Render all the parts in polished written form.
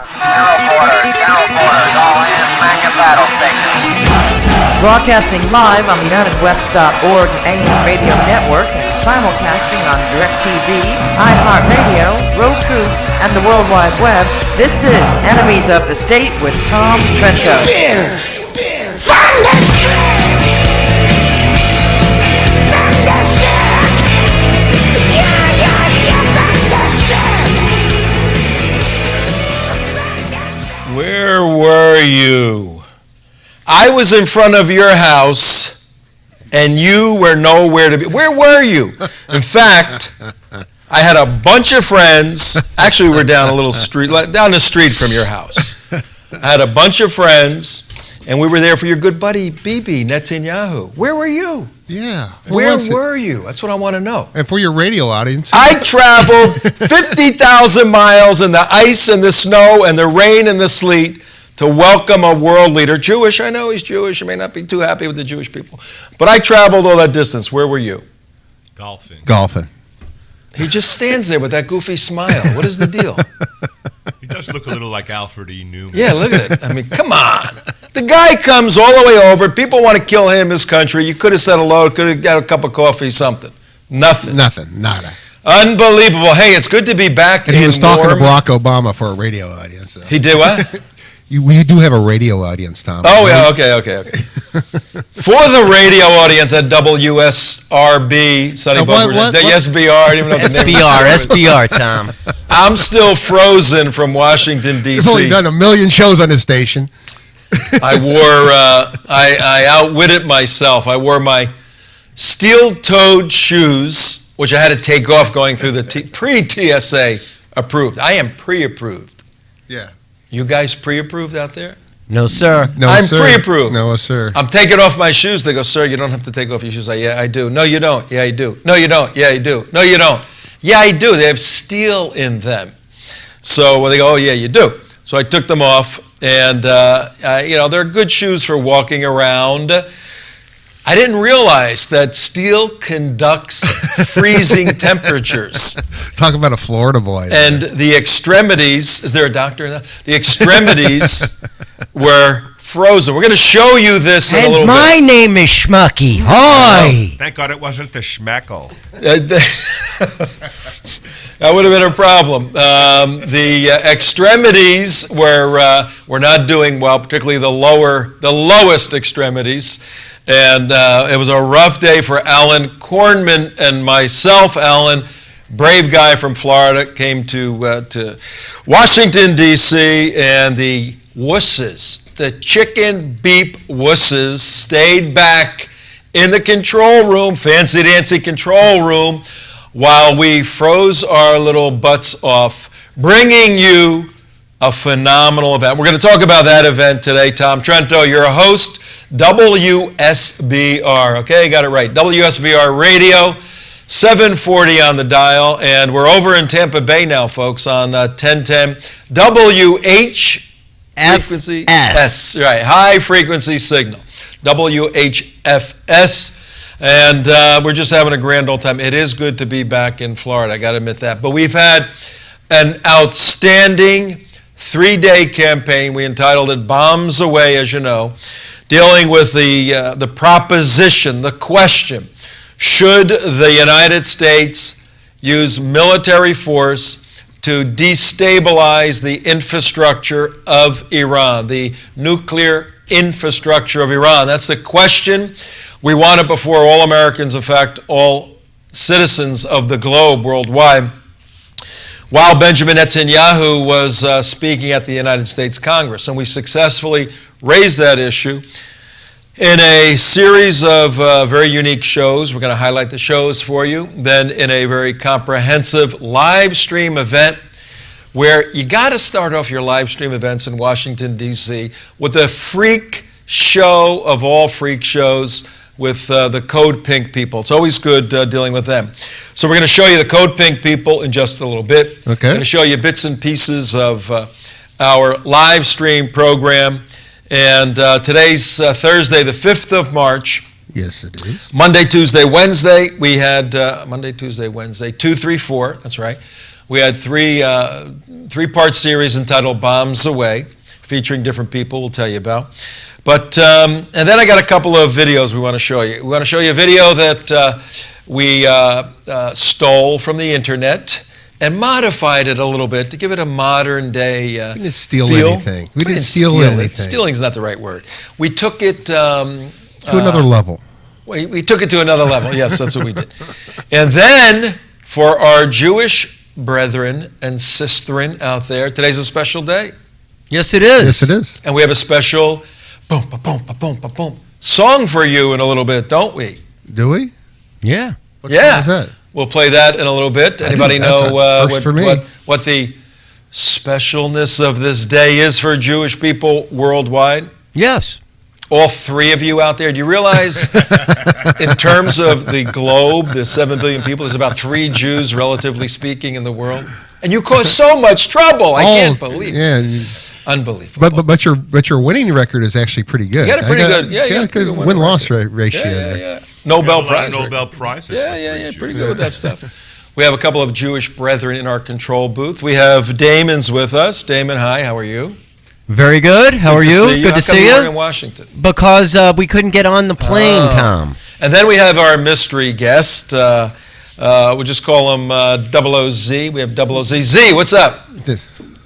Channel porters, all hands man your battle stations. Broadcasting live on the UnitedWest.org AM radio network and simulcasting on DirecTV, iHeartRadio, Roku, and the World Wide Web, this is Enemies of the State with Tom Trento. Where were you? I was in front of your house, and you were nowhere to be. Where were you? In fact, I had a bunch of friends. Actually, we're down a little street, down the street from your house. I had a bunch of friends, and we were there for your good buddy, Bibi Netanyahu. Where were you? Yeah. Where were you? That's what I want to know. And for your radio audience, I traveled 50,000 miles in the ice and the snow and the rain and the sleet to welcome a world leader. Jewish, I know he's Jewish. You may not be too happy with the Jewish people. But I traveled all that distance. Where were you? Golfing. He just stands there with that goofy smile. What is the deal? He does look a little like Alfred E. Newman. Yeah, look at it. I mean, come on. The guy comes all the way over. People want to kill him, his country. You could have said hello, could have got a cup of coffee, something. Nothing. Nada. Unbelievable. Hey, it's good to be back. And he was talking to Barack Obama for a radio audience. So. He did what? We do have a radio audience, Tom. Oh, yeah, okay. For the radio audience at WSRB, Sunny what? The SBR, I don't even know what the name SBR, Tom. I'm still frozen from Washington, D.C. He's only done a million shows on this station. I outwitted myself. I wore my steel-toed shoes, which I had to take off going through the pre-TSA approved. I am pre-approved. Yeah. You guys pre-approved out there? No, sir. No, I'm sir. pre-approved. No, sir. I'm taking off my shoes. They go, sir, you don't have to take off your shoes. Yeah, I do. No, you don't. Yeah, I do. No, you don't. Yeah, I do. No, you don't. Yeah, I do. They have steel in them. So they go, oh, yeah, you do. So I took them off, and they're good shoes for walking around. I didn't realize that steel conducts freezing temperatures. Talk about a Florida boy. And the extremities, is there a doctor in that? The extremities were frozen. We're going to show you this in a little bit. And my name is Schmucky. Hi. Thank God it wasn't the Schmeckle. That would have been a problem. The extremities were not doing well, particularly the lowest extremities. And it was a rough day for Alan Kornman and myself. Alan, brave guy from Florida, came to Washington, D.C., and the wusses, the chicken beep wusses, stayed back in the control room, fancy-dancy control room, while we froze our little butts off, bringing you a phenomenal event. We're going to talk about that event today. Tom Trento, you're a host, WSBR. Okay, got it right. WSBR Radio, 740 on the dial, and we're over in Tampa Bay now, folks, on 1010 WH frequency S. Right, high frequency signal, WHFS. And we're just having a grand old time. It is good to be back in Florida, I got to admit that. But we've had an outstanding 3-day campaign. We entitled it Bombs Away, as you know, dealing with the proposition, the question, should the United States use military force to destabilize the infrastructure of Iran, the nuclear infrastructure of Iran? That's the question. We want it before all Americans, in fact, all citizens of the globe worldwide. While Benjamin Netanyahu was speaking at the United States Congress, and we successfully raised that issue in a series of very unique shows. We're going to highlight the shows for you. Then in a very comprehensive live stream event where you got to start off your live stream events in Washington, D.C. with a freak show of all freak shows with the Code Pink people. It's always good dealing with them. So we're going to show you the Code Pink people in just a little bit. Okay. We're going to show you bits and pieces of our live stream program. And today's Thursday, the 5th of March. Yes, it is. Monday, Tuesday, Wednesday. We had Monday, Tuesday, Wednesday, 2, 3, 4. That's right. We had three-part series entitled Bombs Away, featuring different people we'll tell you about. But, and then I got a couple of videos we want to show you. We want to show you a video that we stole from the internet and modified it a little bit to give it a modern day We didn't steal feel. anything. We didn't steal anything. Stealing is not the right word. We took it To another level. we took it to another level. Yes, that's what we did. And then for our Jewish brethren and sisterin out there, today's a special day. Yes, it is. Yes, it is. And we have a special boom, ba-boom, ba-boom, ba-boom song for you in a little bit, don't we? Do we? Yeah. What Yeah. song is that? We'll play that in a little bit. Anybody That's know a first for me. what the specialness of this day is for Jewish people worldwide? Yes. All three of you out there, do you realize in terms of the globe, the 7 billion people, there's about 3 Jews, relatively speaking, in the world? And you cause so much trouble. I can't believe it. Yeah. Unbelievable. But your winning record is actually pretty good. You got a pretty good, yeah, you got a good pretty good win-loss ratio there. yeah. Nobel Prize. Nobel Prizes. Yeah, pretty good with that stuff. We have a couple of Jewish brethren in our control booth. We have Damon's with us. Damon, hi, how are you? Very good. How are you? Good to see you. How come you weren't in you. Washington? Because we couldn't get on the plane, Tom. And then we have our mystery guest. We'll just call him 00Z. We have 00Z. Z, what's up?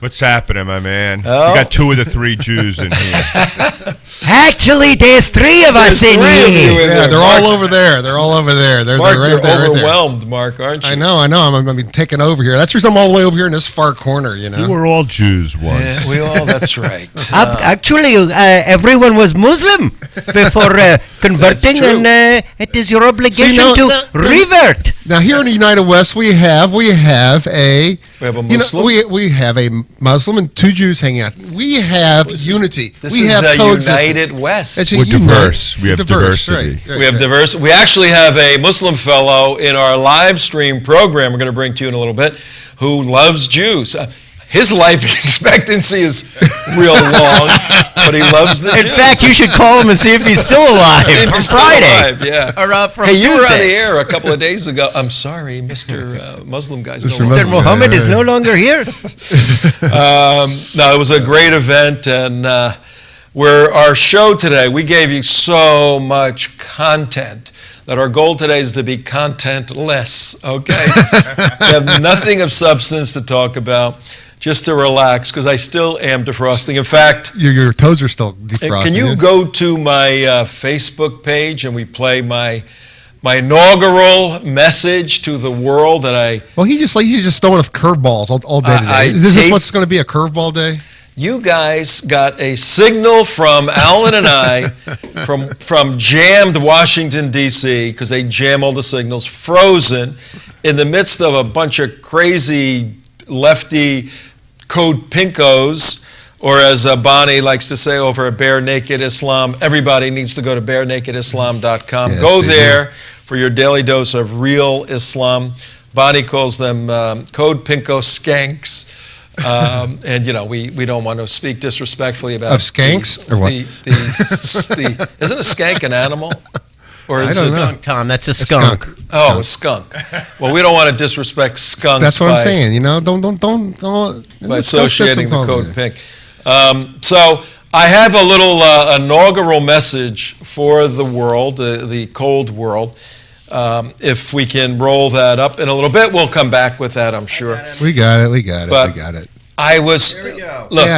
What's happening, my man? Oh. You got 2 of the 3 Jews in here. Actually, there's 3 of us in three of you here. in Yeah, there. they're Mark, all over there. They're all over there. They're Mark, right you're there. overwhelmed, Mark, aren't you? I know. I'm going to be taking over here. That's the reason I'm all the way over here in this far corner, you know. You were all Jews once. Yeah, we all, that's right. Actually, everyone was Muslim before converting, true. and it is your obligation no, to no, revert. Now here in the United West, we have a We have a Muslim. we have a Muslim and 2 Jews hanging out. We have unity. This we is have the coexistence. United West. It's a We're unite- diverse. We have diversity. Right, We have right. diverse. We actually have a Muslim fellow in our live stream program we're going to bring to you in a little bit who loves Jews. His life expectancy is real long, but he loves the Jews. In fact, you should call him and see if he's still alive See if from he's still Friday. alive, yeah. Or from Hey, you were on Tuesday. the air a couple of days ago. I'm sorry, Mr. Muslim guy's no Mr. longer. Mr. Muhammad is no longer here. No, it was a great event, and our show today, we gave you so much content that our goal today is to be contentless, okay? We have nothing of substance to talk about, just to relax, because I still am defrosting. In fact, Your toes are still defrosting. can you go to my Facebook page and we play my inaugural message to the world that I... Well, he's just throwing us curveballs all day today. I Is this taped- what's going to be a curveball day? You guys got a signal from Alan and I from jammed Washington, D.C., because they jam all the signals, frozen, in the midst of a bunch of crazy lefty code pinkos, or as Bonnie likes to say over at Bare Naked Islam, everybody needs to go to barenakedislam.com. Yes, Go they there for your daily dose of real Islam. Bonnie calls them code pinko skanks. And we don't want to speak disrespectfully about Of skanks, or what? Isn't a skank an animal, or is I don't it? know. Tom, that's a skunk. Oh, a skunk. Well, we don't want to disrespect skunks. That's what I'm by- saying. You know, don't by associating the code code pink. So I have a little inaugural message for the world, the cold world. If we can roll that up in a little bit, we'll come back with that, I'm sure. We got it. But- We got it. I was, look,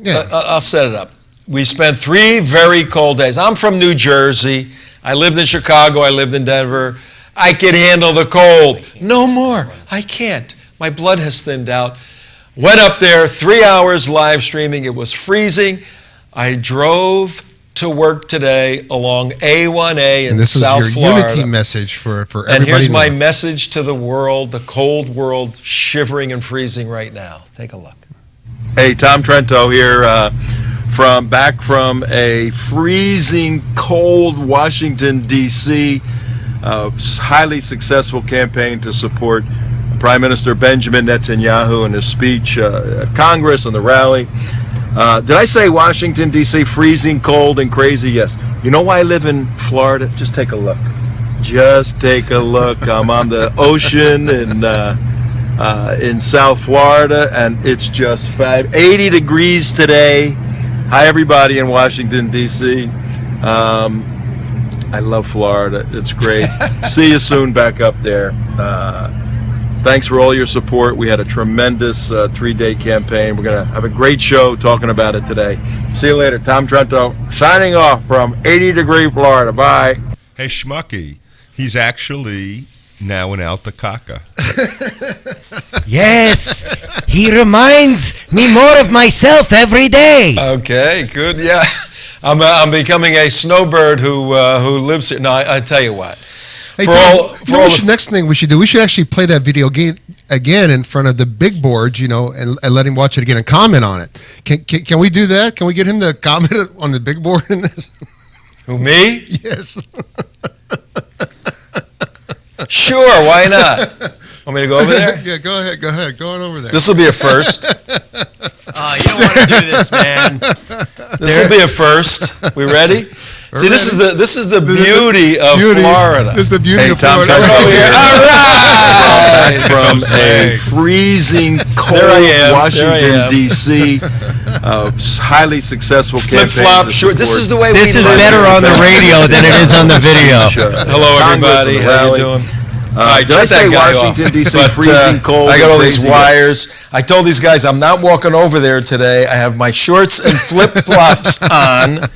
Yeah. I'll set it up. We spent 3 very cold days. I'm from New Jersey. I lived in Chicago. I lived in Denver. I could handle the cold. No more. I can't. My blood has thinned out. Went up there, 3 hours live streaming. It was freezing. I drove to work today along A1A in And this South is your Florida. unity message for everybody. And here's to my know. message to the world, the cold world, shivering and freezing right now. Take a look. Hey, Tom Trento here, back from a freezing cold Washington, D.C., highly successful campaign to support Prime Minister Benjamin Netanyahu in his speech at Congress and the rally. Did I say Washington, D.C., freezing cold and crazy? Yes. You know why I live in Florida? Just take a look. Just take a look. I'm on the ocean in in South Florida, and it's just 80 degrees today. Hi, everybody in Washington, D.C. I love Florida. It's great. See you soon back up there. Thanks for all your support. We had a tremendous 3-day campaign. We're going to have a great show talking about it today. See you later. Tom Trento signing off from 80-degree Florida. Bye. Hey, Schmucky, he's actually now in Altacaca. Yes, he reminds me more of myself every day. Okay, good. Yeah, I'm becoming a snowbird who lives here. No, I tell you what. Hey, Tom, next thing we should do, we should actually play that video again in front of the big board, and let him watch it again and comment on it. Can we do that? Can we get him to comment on the big board in this? Who, me? Yes. Sure, why not? Want me to go over there? Yeah, go ahead. Go on over there. This will be a first. Oh, you don't want to do this, man. This will be a first. We ready? See, this is the beauty of Florida. This is the beauty of Florida. All right. From a freezing cold Washington, D.C., highly successful campaign. Flip-flop short. This is the way This is better on the radio than it is on the video. Hello, everybody. How you doing? Did I say Washington, D.C., freezing cold? I got all these wires. I told these guys I'm not walking over there today. I have my shorts and flip-flops on.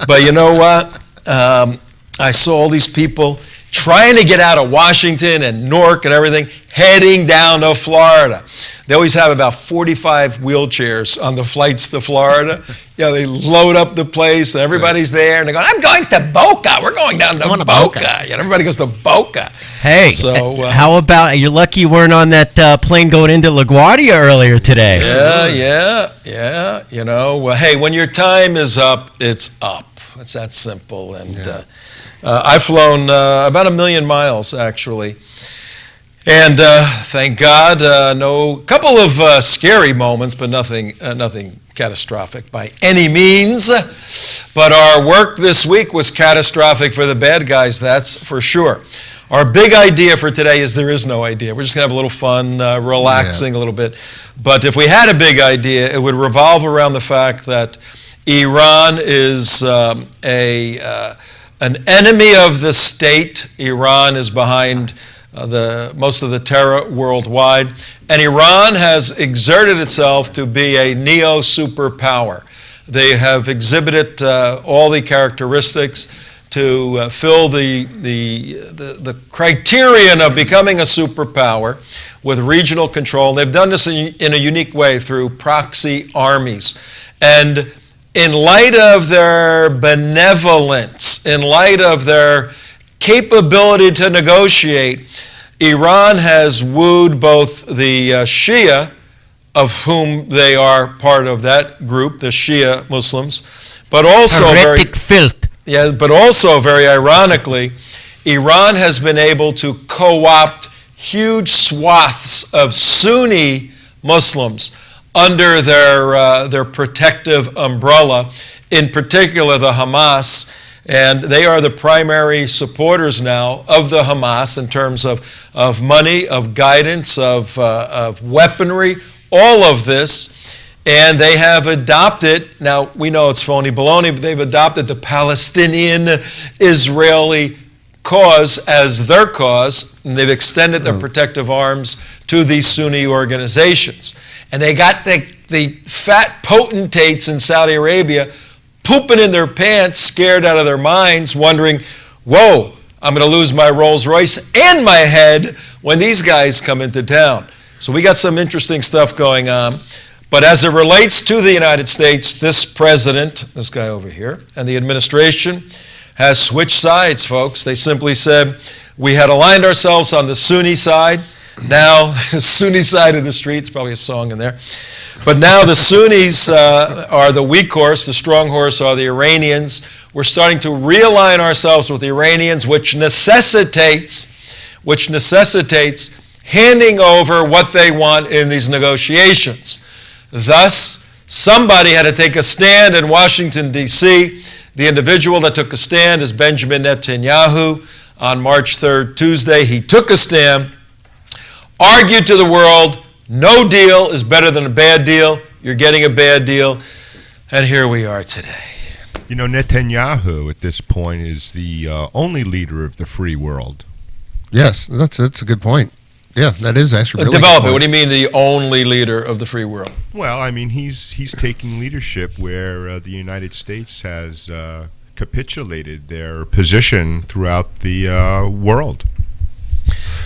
But you know what? I saw all these people trying to get out of Washington and Newark and everything, heading down to Florida. They always have about 45 wheelchairs on the flights to Florida. They load up the place, and everybody's there, and they go, I'm going to Boca. We're going down to Boca. Everybody goes to Boca. Hey, how about, you're lucky you weren't on that plane going into LaGuardia earlier today. Yeah. Hey, when your time is up, it's up. It's that simple. And I've flown about 1 million miles, actually. And thank God, couple of scary moments, but nothing catastrophic by any means. But our work this week was catastrophic for the bad guys, that's for sure. Our big idea for today is there is no idea. We're just going to have a little fun, relaxing a little bit. But if we had a big idea, it would revolve around the fact that Iran is an enemy of the state. Iran is behind most of the terror worldwide. And Iran has exerted itself to be a neo-superpower. They have exhibited all the characteristics to fill the criterion of becoming a superpower with regional control. They've done this in a unique way through proxy armies. And in light of their benevolence, in light of their capability to negotiate, Iran has wooed both the Shia, of whom they are part of that group, the Shia Muslims, but also very ironically, Iran has been able to co-opt huge swaths of Sunni Muslims under their protective umbrella, in particular the Hamas. And they are the primary supporters now of the Hamas in terms of money, of guidance, of weaponry, all of this. And they have adopted, now we know it's phony baloney, but they've adopted the Palestinian-Israeli cause as their cause, and they've extended their protective arms to these Sunni organizations. And they got the fat potentates in Saudi Arabia pooping in their pants, scared out of their minds, wondering, whoa, I'm going to lose my Rolls Royce and my head when these guys come into town. So we got some interesting stuff going on. But as it relates to the United States, this president, this guy over here, and the administration has switched sides, folks. They simply said, we had aligned ourselves on the Sunni side. Now, the Sunni side of the street, it's probably a song in there. But now the Sunnis are the weak horse, the strong horse are the Iranians. We're starting to realign ourselves with the Iranians, which necessitates handing over what they want in these negotiations. Thus, somebody had to take a stand in Washington, D.C. The individual that took a stand is Benjamin Netanyahu. On March 3rd, Tuesday, he took a stand argued to the world, no deal is better than a bad deal. You're getting a bad deal. And here we are today. You know, Netanyahu at this point is the only leader of the free world. Yes, that's a good point. Yeah, that is actually really Develop good it. point. What do you mean the only leader of the free world? Well, I mean, he's taking leadership where the United States has capitulated their position throughout the world.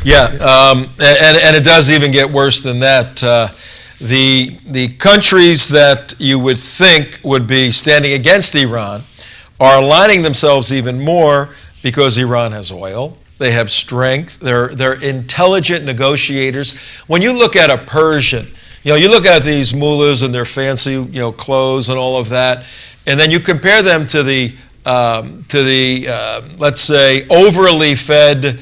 Yeah, and it does even get worse than that. The countries that you would think would be standing against Iran are aligning themselves even more because Iran has oil. They have strength. They're intelligent negotiators. When you look at a Persian, you look at these mullahs and their fancy, clothes and all of that, and then you compare them to the let's say, overly fed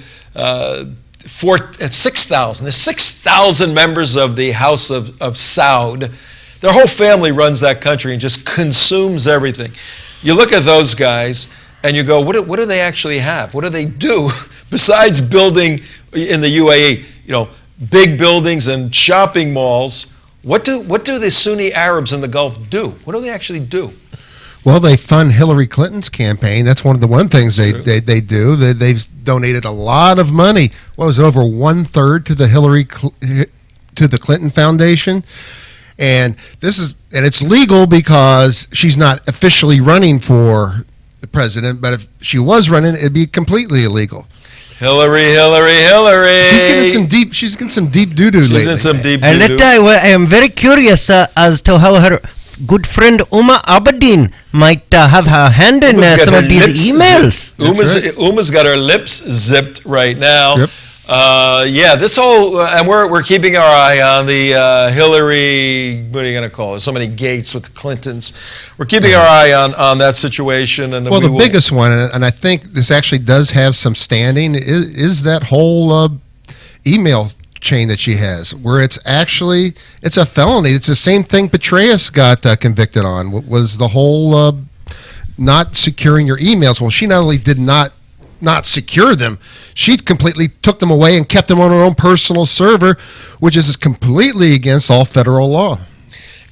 6,000. There's 6,000 members of the House of Saud. Their whole family runs that country and just consumes everything. You look at those guys and you go, what do they actually have? What do they do besides building in the UAE? Big buildings and shopping malls. What do the Sunni Arabs in the Gulf do? What do they actually do? Well, they fund Hillary Clinton's campaign. That's one of the one things they do. They've donated a lot of money. What was it, over 1/3 to the Clinton Foundation? And it's legal because she's not officially running for the president. But if she was running, it'd be completely illegal. Hillary. She's getting some deep doo-doo lately. She's in some deep And doo-doo. I am very curious as to how her good friend Uma Abedin might have her hand in Uma's got some her of these lips emails. zipped. Uma's got her lips zipped right now. Yep. This whole, and we're keeping our eye on the Hillary, what are you going to call it? So many gates with the Clintons. We're keeping our eye on that situation. And Well, the biggest one, and I think this actually does have some standing, is that whole email chain that she has, where it's a felony. It's the same thing Petraeus got convicted on, was the whole not securing your emails. Well, she not only did not secure them, she completely took them away and kept them on her own personal server, which is completely against all federal law.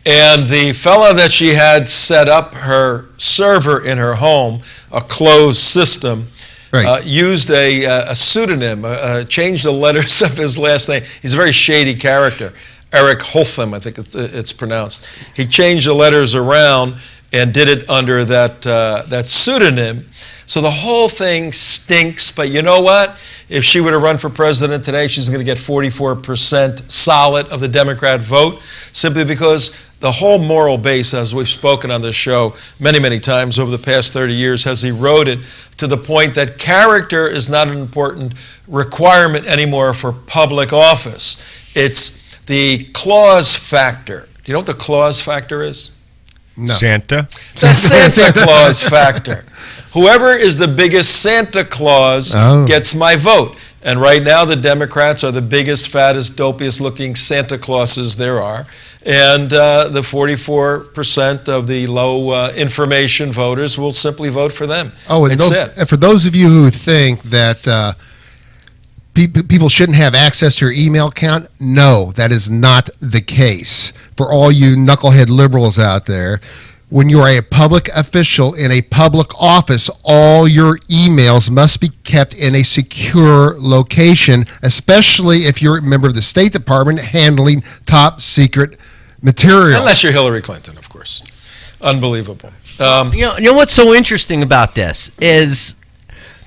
And the fellow that she had set up her server in her home, a closed system, Right. Used a pseudonym, changed the letters of his last name. He's a very shady character. Eric Holtham, I think it's pronounced. He changed the letters around and did it under that pseudonym. So the whole thing stinks, but you know what? If she were to run for president today, she's going to get 44% solid of the Democrat vote, simply because the whole moral base, as we've spoken on this show many, many times over the past 30 years, has eroded to the point that character is not an important requirement anymore for public office. It's the clause factor. Do you know what the clause factor is? No. Santa? The Santa Claus factor. Whoever is the biggest Santa Claus gets my vote. And right now the Democrats are the biggest, fattest, dopiest looking Santa Clauses there are. And the 44% of the low information voters will simply vote for them. And for those of you who think that people shouldn't have access to your email account, no, that is not the case. For all you knucklehead liberals out there, when you are a public official in a public office, all your emails must be kept in a secure location, especially if you're a member of the State Department handling top secret material. Unless you're Hillary Clinton, of course. Unbelievable. You know what's so interesting about this is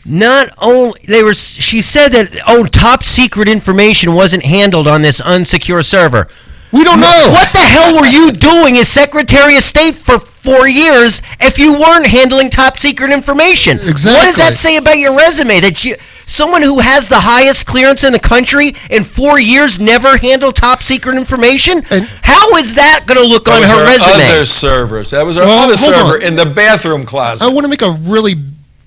not only she said that top secret information wasn't handled on this unsecure server. We don't know. What the hell were you doing as Secretary of State for 4 years if you weren't handling top secret information? Exactly. What does that say about your resume? That someone who has the highest clearance in the country in 4 years never handled top secret information? And how is that going to look on her resume? Other servers. That was our other server in the bathroom closet. I want to make a really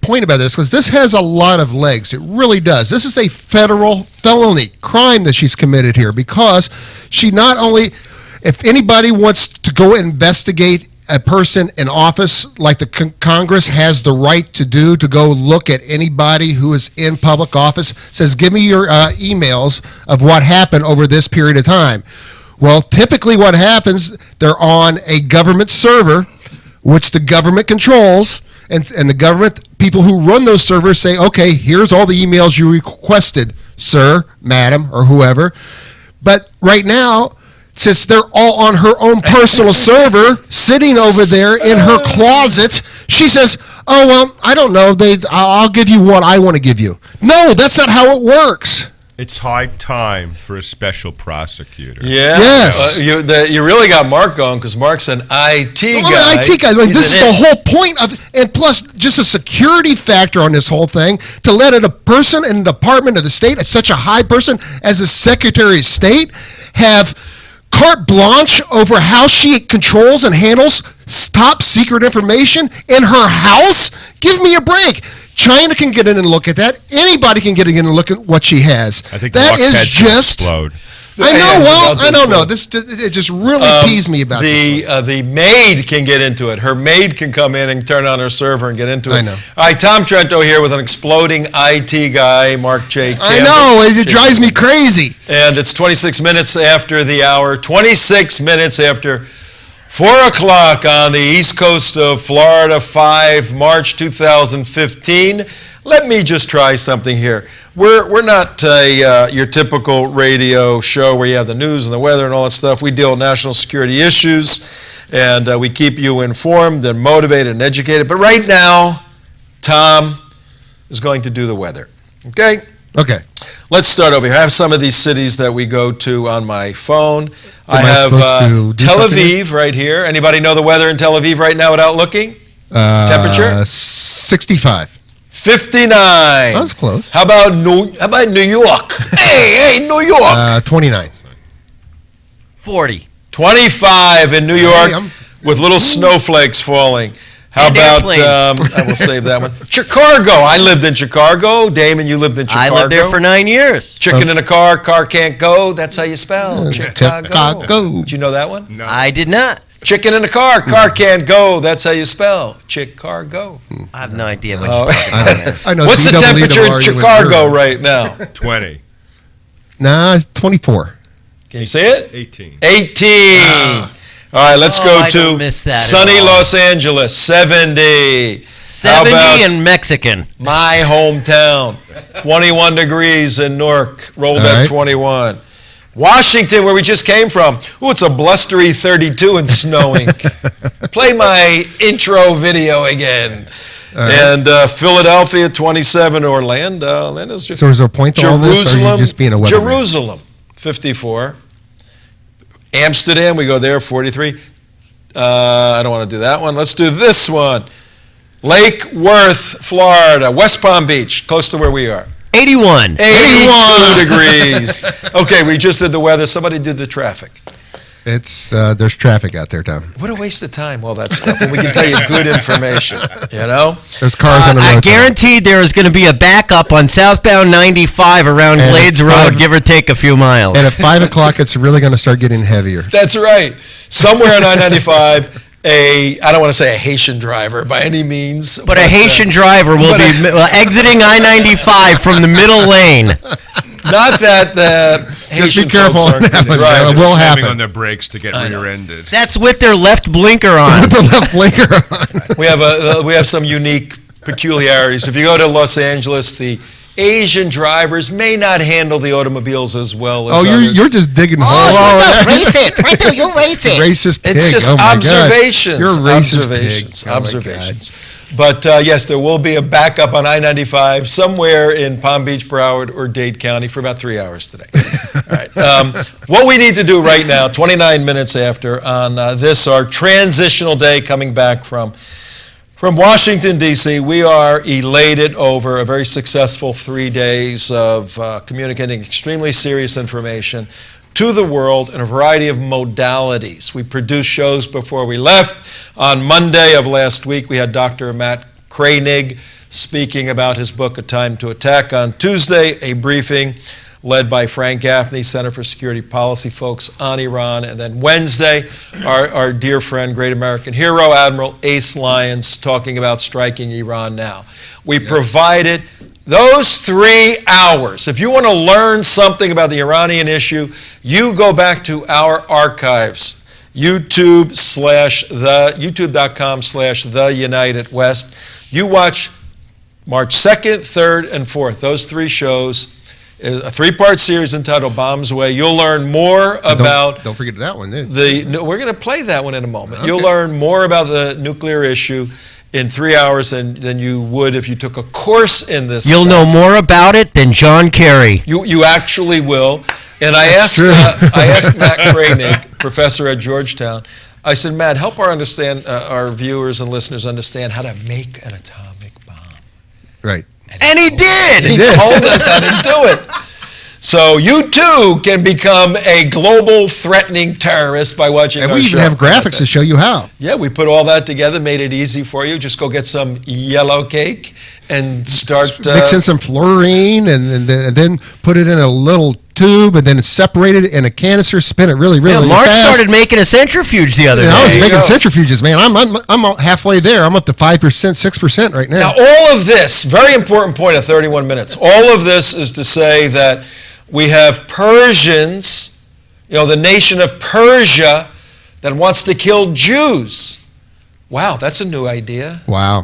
point about this because this has a lot of legs. It really does. This is a federal felony crime that she's committed here because she not only, if anybody wants to go investigate a person in office like the Congress has the right to do, to go look at anybody who is in public office, says, give me your emails of what happened over this period of time. Well, typically what happens, they're on a government server, which the government controls, and the government people who run those servers say, okay, here's all the emails you requested, sir, madam, or whoever. But right now, since they're all on her own personal server, sitting over there in her closet, she says, oh, well, I don't know, I'll give you what I want to give you. No, that's not how it works. It's high time for a special prosecutor. Yeah. Yes. You really got Mark going, because Mark's an IT guy. I'm an IT guy. This is the whole point of, and plus just a security factor on this whole thing, to let a person in the Department of the State, such a high person as the Secretary of State, have carte blanche over how she controls and handles top secret information in her house? Give me a break. China can get in and look at that. Anybody can get in and look at what she has. I think that is just. Explode. I know. Well, I don't know. It just really pees me about this. The maid can get into it. Her maid can come in and turn on her server and get into it. I know. All right, Tom Trento here with an exploding IT guy, Mark J. Campbell. I know. It drives me crazy. And it's 26 minutes after the hour. 26 minutes after 4 o'clock on the east coast of Florida, 5 March 2015. Let me just try something here. We're not your typical radio show where you have the news and the weather and all that stuff. We deal with national security issues, and we keep you informed and motivated and educated. But right now, Tom is going to do the weather. Okay? Okay. Let's start over here. I have some of these cities that we go to on my phone. I have Tel Aviv right here. Anybody know the weather in Tel Aviv right now without looking? Temperature? 65. 59. That was close. How about New York? hey, New York. 29. 40. 25 in New York with little snowflakes falling. How And about, airplanes. I will save that one. Chicago. I lived in Chicago. Damon, you lived in Chicago. I lived there for 9 years. Chicken in a car can't go. That's how you spell Chicago. Did you know that one? No. I did not. Chicken in a car can't go. That's how you spell Chicago. I have no idea what you're talking about. I know. What's the temperature in Chicago right now? 20. Nah, it's 24. Can you see it? 18. 18. All right, let's go I to don't miss that at sunny all. Los Angeles, 70. 70 How about and Mexican. my hometown, 21 degrees in Newark, rolled All at right. 21. Washington, where we just came from. Ooh, it's a blustery 32 and snowing. Play my intro video again. And Philadelphia, 27. Orlando. Orlando's just, So is there a point to all this, or are you just being a weatherman? Jerusalem, 54. Amsterdam, we go there, 43. I don't want to do that one. Let's do this one. Lake Worth, Florida, West Palm Beach, close to where we are. 81. 82 degrees. Okay, we just did the weather. Somebody did the traffic. It's there's traffic out there, Tom. What a waste of time, all that stuff. And we can tell you good information, you know? There's cars on the road. I Tom. guaranteed there is going to be a backup on southbound 95 around And Glades at Road, 5 give or take a few miles. And at 5 o'clock, it's really going to start getting heavier. That's right. Somewhere on I-95, I don't want to say a Haitian driver by any means. But a Haitian driver will be exiting I-95 from the middle lane. Not that the Just Haitian be careful folks on aren't that good one. drivers. It will Slamming happen. on their brakes to get rear-ended. That's with their left blinker on. The left blinker on. We have some unique peculiarities. If you go to Los Angeles, the Asian drivers may not handle the automobiles as well as others. You're just digging holes. Oh, you're racist. Trento, you're racist. Racist pig. It's just Oh, my God. observations. You're a racist observations. pig. Oh, my Observations. But yes, there will be a backup on I-95 somewhere in Palm Beach, Broward, or Dade County for about 3 hours today. All right. What we need to do right now, 29 minutes after, on this, our transitional day coming back from Washington, D.C., we are elated over a very successful 3 days of communicating extremely serious information to the world in a variety of modalities. We produced shows before we left. On Monday of last week, we had Dr. Matt Koenig speaking about his book, A Time to Attack. On Tuesday, a briefing led by Frank Gaffney, Center for Security Policy folks on Iran. And then Wednesday, our dear friend, great American hero, Admiral Ace Lyons, talking about striking Iran now. We provided those 3 hours. If you want to learn something about the Iranian issue, you go back to our archives. YouTube.com/The United West. You watch March 2nd, 3rd, and 4th. Those 3 shows, a 3-part series entitled Bombs Way. You'll learn more about... Don't forget that one, we're going to play that one in a moment. Okay. You'll learn more about the nuclear issue in 3 hours than you would if you took a course in this. You'll know more about it than John Kerry. You actually will. And I asked Matt Krainig, professor at Georgetown, I said, Matt, help our viewers and listeners understand how to make an atomic bomb. Right. And he did. He told us how to do it. So you too can become a global threatening terrorist by watching our show. And we even have graphics to show you how. Yeah, we put all that together, made it easy for you. Just go get some yellow cake and start... mix in some fluorine and then put it in a little tube and then separate it in a canister, spin it really Mark fast. started making a centrifuge the other day. I was making centrifuges, man. I'm halfway there. I'm up to 5%, 6% right now. Now, all of this, very important point at 31 minutes, all of this is to say that we have Persians, the nation of Persia that wants to kill Jews. Wow, that's a new idea. Wow.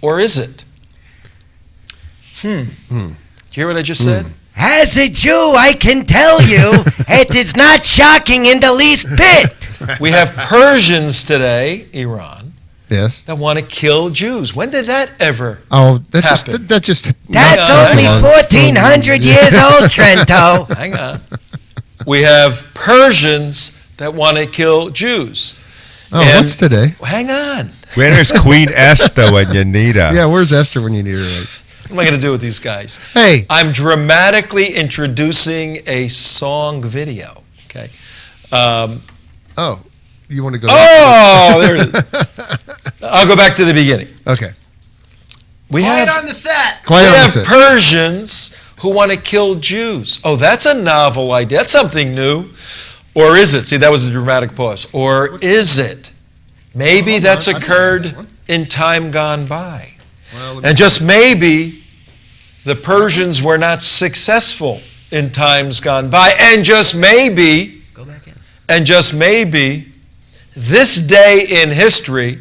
Or is it? Did you hear what I just said? As a Jew, I can tell you, it is not shocking in the least bit. We have Persians today, Iran, yes, that want to kill Jews. When did that ever happen? That's only 1,400 years old, Trento. Hang on. We have Persians that want to kill Jews. Oh, what's today? Hang on. Where's Queen Esther when you need her? Yeah, where's Esther when you need her? Right? What am I going to do with these guys? Hey. I'm dramatically introducing a song video. Okay. You want to go? Oh, there it is. I'll go back to the beginning. Okay. Quiet on the set. We have Persians who want to kill Jews. Oh, that's a novel idea. That's something new. Or is it? See, that was a dramatic pause. Or is it? Maybe that's occurred in time gone by. And just maybe the Persians were not successful in times gone by. And just maybe, this day in history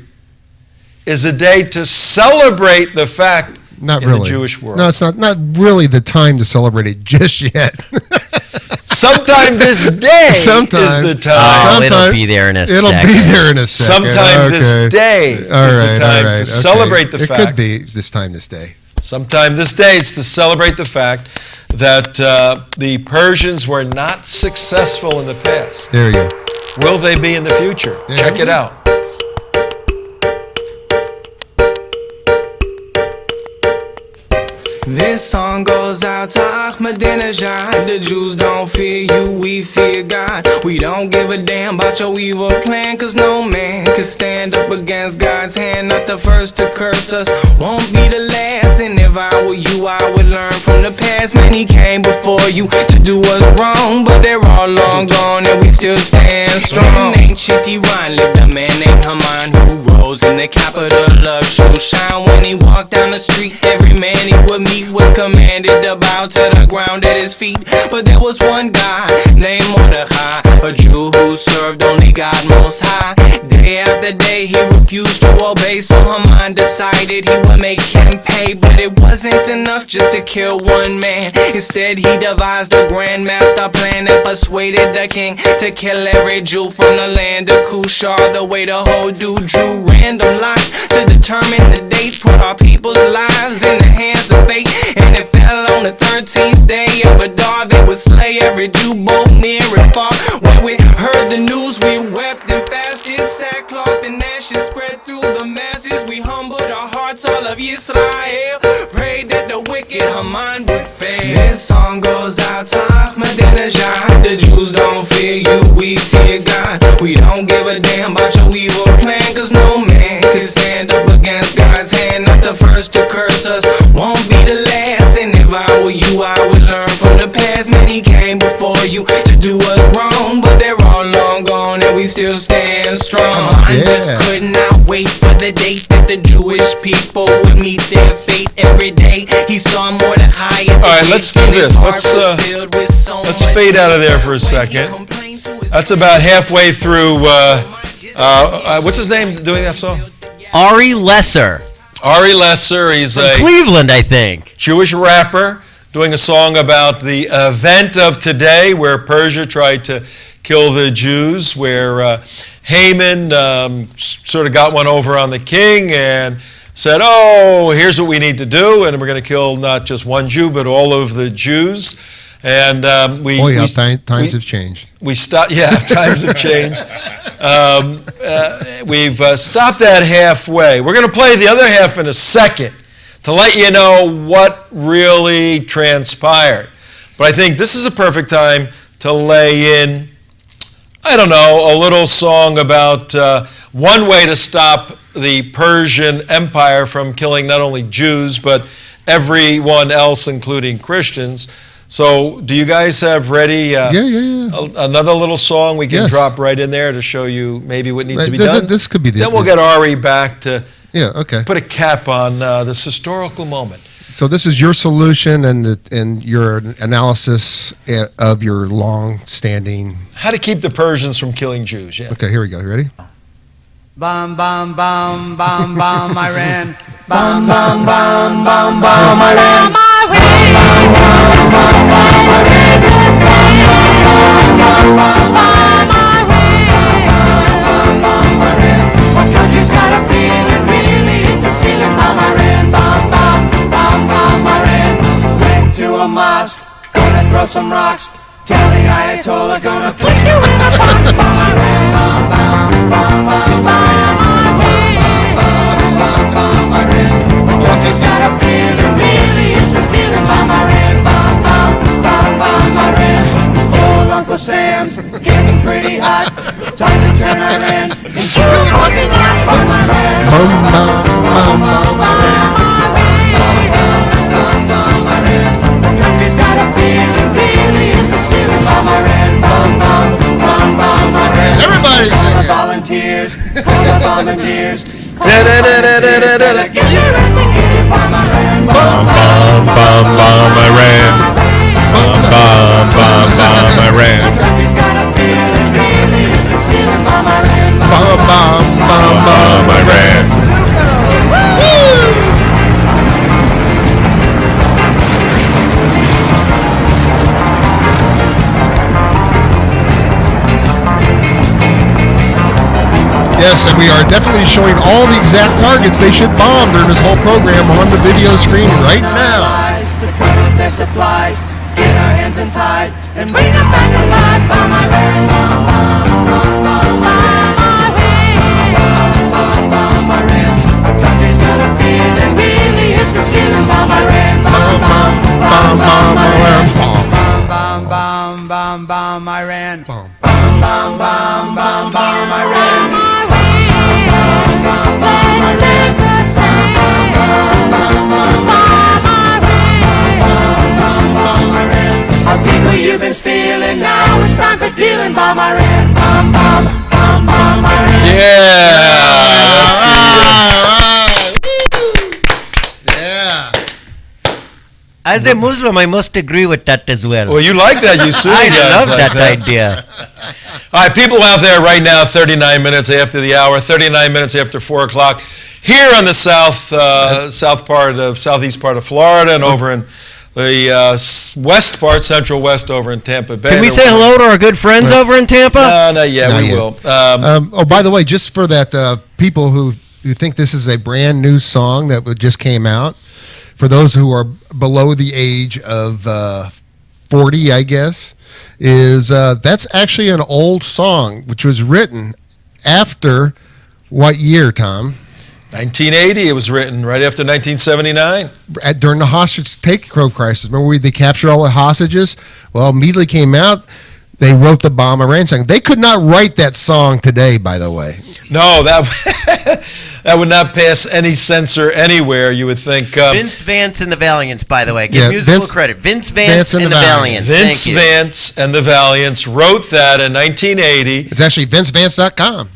is a day to celebrate the fact in the Jewish world. No, it's not really the time to celebrate it just yet. Sometime this day is the time. It'll be there in a second. It'll be there in a second. Sometime this day is the time to celebrate the fact. It could be this day. Sometime this day is to celebrate the fact that the Persians were not successful in the past. There you go. Will they be in the future? Check it out. This song goes out to Ahmadinejad. The Jews don't fear you, we fear God. We don't give a damn about your evil plan, cause no man can stand up against God's hand. Not the first to curse us, won't be the last. And if I were you, I would learn from the past. Many came before you to do us wrong, but they're all long gone and we still stand strong. In ancient Iran lived a man named Haman, who rose in the capital of Shushan. When he walked down the street, every man he would meet was commanded to bow to the ground at his feet. But there was one guy named Mordechai, a Jew who served only God Most High. Day after day he refused to obey, so Haman decided he would make him pay. But it wasn't enough just to kill one man. Instead he devised a grand master plan and persuaded the king to kill every Jew from the land of Cush. The way the whole dude drew random lots to determine the date, put our people's lives in the hands of fate. And it fell on the 13th day of Adar. They would slay every Jew both near and far. When we heard the news, we wept and fasted. Sackcloth and ashes spread through the masses. We humbled our hearts, all of Israel. Prayed that the wicked Haman would fail. This song goes out to Ahmadinejad. The Jews don't fear you, we fear God. We don't give a damn about your evil plan, cause no man can stand up against God's hand. Not the first to curse us, won't be the last. And if I were you, I would learn from the past. as many came before you to do us wrong, but they're all long gone and we still stand strong. I just could not wait for the date that the Jewish people would meet their fate every day. He saw more than high. All right, let's do this. Let's fade out of there for a second. That's about halfway through. What's his name doing that song? Ari Lesser. Ari Lesser. He's from Cleveland, I think. Jewish rapper doing a song about the event of today where Persia tried to kill the Jews, where Haman sort of got one over on the king and said, oh, here's what we need to do, and we're going to kill not just one Jew, but all of the Jews. And times have changed. Times have changed. We've stopped that halfway. We're going to play the other half in a second to let you know what really transpired. But I think this is a perfect time to lay in, I don't know, a little song about one way to stop the Persian Empire from killing not only Jews, but everyone else, including Christians. So do you guys have ready another little song we can drop right in there to show you maybe what needs to be done? This could be Then we'll get Ari back to okay. Put a cap on this historical moment. So this is your solution and your analysis of your long-standing... How to keep the Persians from killing Jews, Okay, here we go. You ready? Bam, bam, bam, bam, bam, Iran. Bam, bam, bam, bam, bam, Iran. My country's got a feeling really hit the ceiling. Bam, Iran. Bam, bam, bam, bam, Iran. Went to a mosque, gonna throw some rocks. Tell the Ayatollah, gonna put you in a box. Bam, Iran. Bam, bam, bam, bam, bam, bam, Iran. My country's got a feeling really hit the ceiling. Bam, Iran. Bam, bam, bam, bam, Iran. Old Uncle Sam's getting pretty hot. Time to turn Iran into a fucking yacht. Bam, Iran. Bam, bam, bam, bam, Iran. Bam, bam, Iran. My country's got a feeling really hit the ceiling. Bam, Iran. Bam, bam, bam, bam, Iran. Everybody sing it. Volunteers, call the volunteers. Get your ass in here. Bam, Iran. Bum, bum, bum, bum, Iran. Bum, bum, bum, bum, Iran. My country's got a feeling really hit the ceiling. Bam, Iran. Bum, bum, bum, Bum, Iran. Yes, and we are definitely showing all the exact targets they should bomb during this whole program on the video screen right now. To cut up their supplies, get our hands in ties, and bring them back alive. Bam, Iran. Bam, bam, bam, bam, Iran. Our country's got a feeling really hit the ceiling. Bam, Iran. Bam, bam, bam, bam, Iran. Bam, bam, bam, bam, Iran. Bam, bam, bam, bam, bam, Iran. Our people you've been stealing, now it's time for dealing. Bam, Iran. Bam, bam, bam, bam, Iran. As a Muslim, I must agree with that as well. Well, you like that, you Sunni I guys love like that idea. All right, people out there right now, 39 minutes after the hour, 39 minutes after 4 o'clock, here on the southeast part of Florida, and over in the central west over in Tampa Bay. Can we say hello to our good friends over in Tampa? No, not yet. We will. By the way, just for that people who think this is a brand new song that just came out, for those who are below the age of 40, I guess, is that's actually an old song which was written after what year, Tom? 1980. It was written right after 1979. During the hostage takeover crisis. Remember they captured all the hostages? Well, immediately came out, they wrote the Bam, Iran song. They could not write that song today, by the way. No, that would not pass any censor anywhere. You would think Vince Vance and the Valiants, by the way. Give Yeah, musical Vince- credit. Vince Vance and the Valiants. Vince Thank you. Vance and the Valiants wrote that in 1980, It's actually VinceVance.com.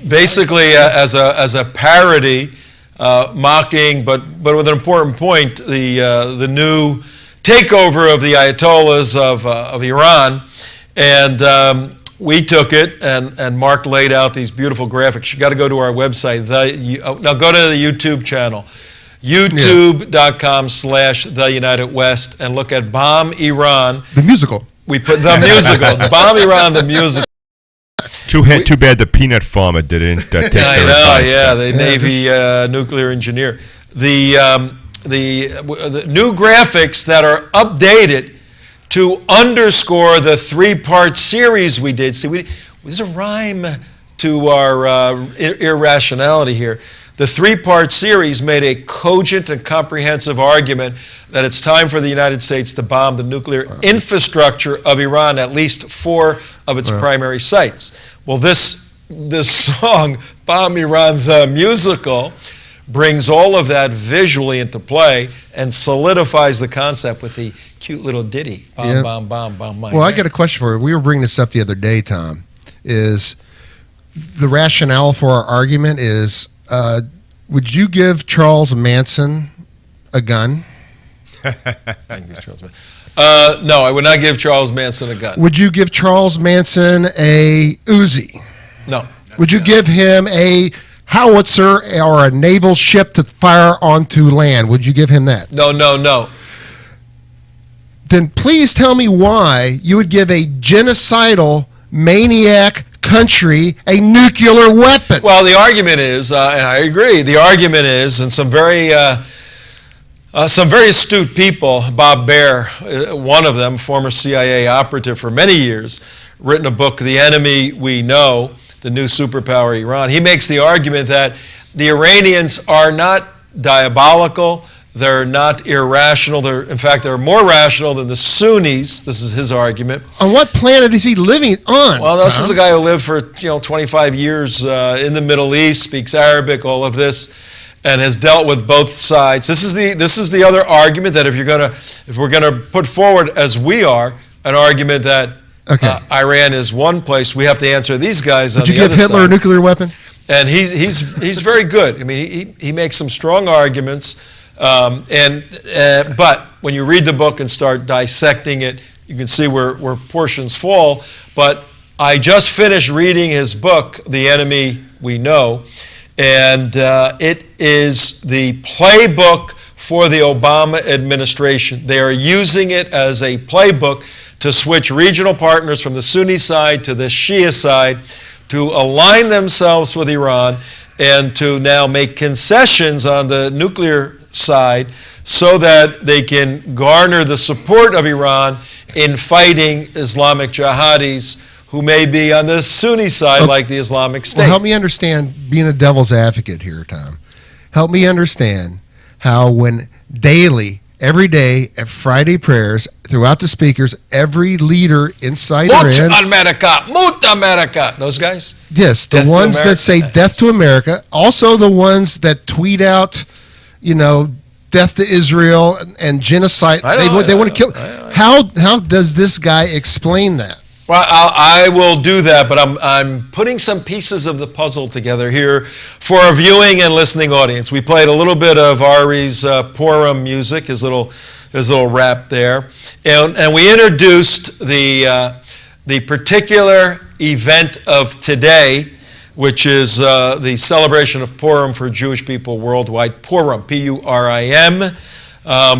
basically as a parody, mocking, but with an important point, the new takeover of the Ayatollahs of Iran, and we took it, and Mark laid out these beautiful graphics. You got to go to our website. Now go to the YouTube channel, youtube.com/The United West, and look at Bomb Iran. The musical. We put the musical. It's Bomb Iran, the musical. Too bad the peanut farmer didn't take their I know, advice. yeah, the Navy nuclear engineer. The new graphics that are updated to underscore the three-part series we did. See, there's a rhyme to our irrationality here. The three-part series made a cogent and comprehensive argument that it's time for the United States to bomb the nuclear infrastructure of Iran, at least 4 of its primary sites. Well, this song, Bomb Iran the Musical, brings all of that visually into play and solidifies the concept with the cute little ditty. Bomb, Yeah. bomb, bomb, bomb, my Well, I man. got a question for you. We were bringing this up the other day, Tom. Is the rationale for our argument is, would you give Charles Manson a gun? Thank you, Charles Manson. No, I would not give Charles Manson a gun. Would you give Charles Manson a Uzi? No. Would you give him a howitzer or a naval ship to fire onto land? Would you give him that? No, no, no. Then please tell me why you would give a genocidal maniac country a nuclear weapon. Well, the argument is, and I agree, the argument is, and some very astute people, Bob Baer, one of them, former CIA operative for many years, written a book, The Enemy We Know, the new superpower Iran. He makes the argument that the Iranians are not diabolical, they're not irrational, in fact, they're more rational than the Sunnis. This is his argument. On what planet is he living on? Well, this is a guy who lived for 25 years in the Middle East, speaks Arabic, all of this, and has dealt with both sides. This is the other argument that if we're gonna put forward, as we are, an argument that Iran is one place, we have to answer these guys on the other side. Would you give Hitler a nuclear weapon? And he's very good. I mean, he makes some strong arguments. But when you read the book and start dissecting it, you can see where portions fall. But I just finished reading his book, The Enemy We Know, and it is the playbook for the Obama administration. They are using it as a playbook to switch regional partners from the Sunni side to the Shia side, to align themselves with Iran, and to now make concessions on the nuclear side so that they can garner the support of Iran in fighting Islamic jihadis who may be on the Sunni side, like the Islamic State. Well, help me understand, being a devil's advocate here, Tom. Help me understand how when daily, every day, at Friday prayers, throughout the speakers, every leader inside Iran... Mut America! Those guys? Yes, the ones that say death to America. Also the ones that tweet out, death to Israel and genocide. They want to kill. How does this guy explain that? Well, I will do that, but I'm putting some pieces of the puzzle together here for our viewing and listening audience. We played a little bit of Ari's Purim music, his little rap there, and we introduced the particular event of today, which is the celebration of Purim for Jewish people worldwide. Purim, P-U-R-I-M.